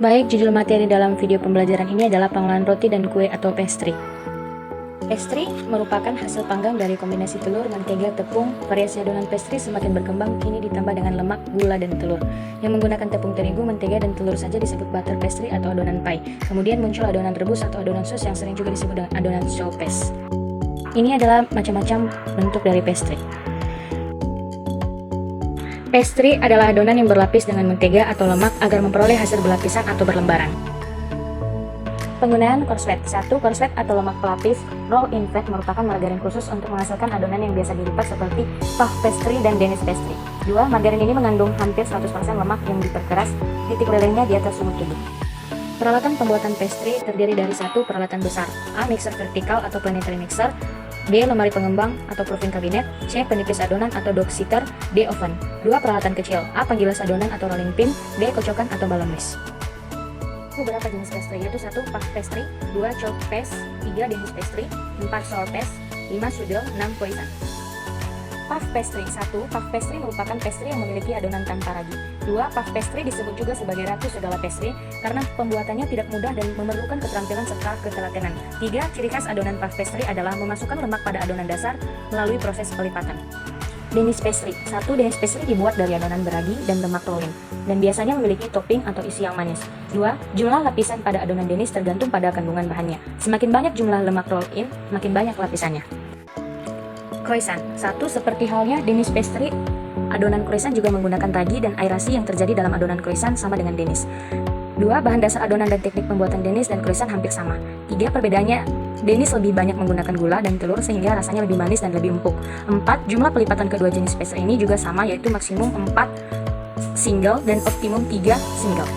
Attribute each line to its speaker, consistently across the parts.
Speaker 1: Baik, judul materi dalam video pembelajaran ini adalah pengolahan roti dan kue atau pastry. Pastry merupakan hasil panggang dari kombinasi telur, mentega, tepung. Variasi adonan pastry semakin berkembang, kini ditambah dengan lemak, gula, dan telur. Yang menggunakan tepung terigu, mentega, dan telur saja disebut butter pastry atau adonan pie. Kemudian muncul adonan rebus atau adonan sus yang sering juga disebut dengan adonan chocolate. Ini adalah macam-macam bentuk dari pastry. Pastry adalah adonan yang berlapis dengan mentega atau lemak agar memperoleh hasil berlapisan atau berlembaran. Penggunaan korslet. 1. Korslet atau lemak pelapis roll-in fat merupakan margarin khusus untuk menghasilkan adonan yang biasa dilipat seperti puff pastry dan Danish pastry. 2. Margarin ini mengandung hampir 100% lemak yang diperkeras, titik lelehnya di atas suhu tubuh. Peralatan pembuatan pastry terdiri dari 1. Peralatan besar. A. Mixer vertikal atau planetary mixer. B. Lemari pengembang atau proofing kabinet. C. Penipis adonan atau dough setter. D. Oven. 2. Peralatan kecil. A. Penggilas adonan atau rolling pin. B. Kocokan atau balon whisk. Beberapa jenis pastry yaitu 1. Puff pastry, 2. Chalk paste, 3. Danish pastry, 4. sour paste, 5. strudel, 6. croissant. Puff pastry. 1. Puff pastry merupakan pastry yang memiliki adonan tanpa ragi. 2. Puff pastry disebut juga sebagai ratu segala pastry karena pembuatannya tidak mudah dan memerlukan keterampilan serta ketelatenan. 3. Ciri khas adonan puff pastry adalah memasukkan lemak pada adonan dasar melalui proses pelipatan. Danish pastry. 1. Danish pastry dibuat dari adonan beragi dan lemak roll-in dan biasanya memiliki topping atau isi yang manis. 2. Jumlah lapisan pada adonan Danish tergantung pada kandungan bahannya. Semakin banyak jumlah lemak roll-in, makin banyak lapisannya. Croissant. 1. Seperti halnya Danish pastry, adonan croissant juga menggunakan ragi dan aerasi yang terjadi dalam adonan croissant sama dengan Danish. 2. Bahan dasar adonan dan teknik pembuatan Danish dan croissant hampir sama. 3. Perbedaannya, Danish lebih banyak menggunakan gula dan telur sehingga rasanya lebih manis dan lebih empuk. 4. Jumlah pelipatan kedua jenis pastry ini juga sama, yaitu maksimum 4 single dan optimum 3 single.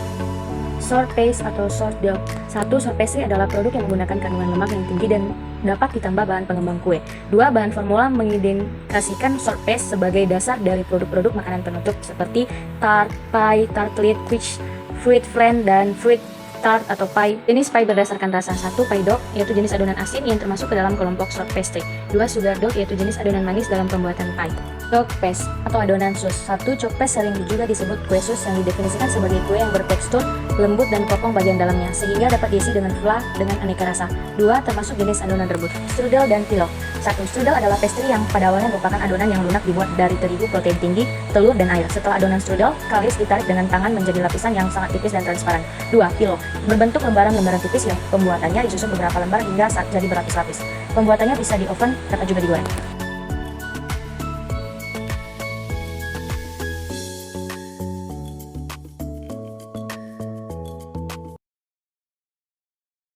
Speaker 1: Sour paste atau sour dough. 1. Sour pastry adalah produk yang menggunakan kandungan lemak yang tinggi dan dapat ditambah bahan pengembang kue. 2. Bahan formula mengidentifikasikan sour paste sebagai dasar dari produk-produk makanan penutup seperti tart, pie, tartlet, quiche, fruit flan, dan fruit tart atau pie. Jenis pie berdasarkan rasa. 1. Pie dough, yaitu jenis adonan asin yang termasuk ke dalam kelompok sour pastry. 2. Sugar dough, yaitu jenis adonan manis dalam pembuatan pie. Chalk paste atau adonan sus. 1. Chalk paste sering juga disebut kue sus yang didefinisikan sebagai kue yang bertekstur lembut dan kopong bagian dalamnya sehingga dapat diisi dengan flan dengan aneka rasa. 2. Termasuk jenis adonan rebus. Strudel dan pilaf. 1. Strudel adalah pastry yang pada awalnya merupakan adonan yang lunak dibuat dari terigu, protein tinggi, telur, dan air. Setelah adonan strudel, kalis ditarik dengan tangan menjadi lapisan yang sangat tipis dan transparan. 2. Pilaf. Berbentuk lembaran-lembaran tipis yang pembuatannya disusun beberapa lembar hingga saat jadi berlapis-lapis. Pembuatannya bisa di oven, dapat juga digoreng.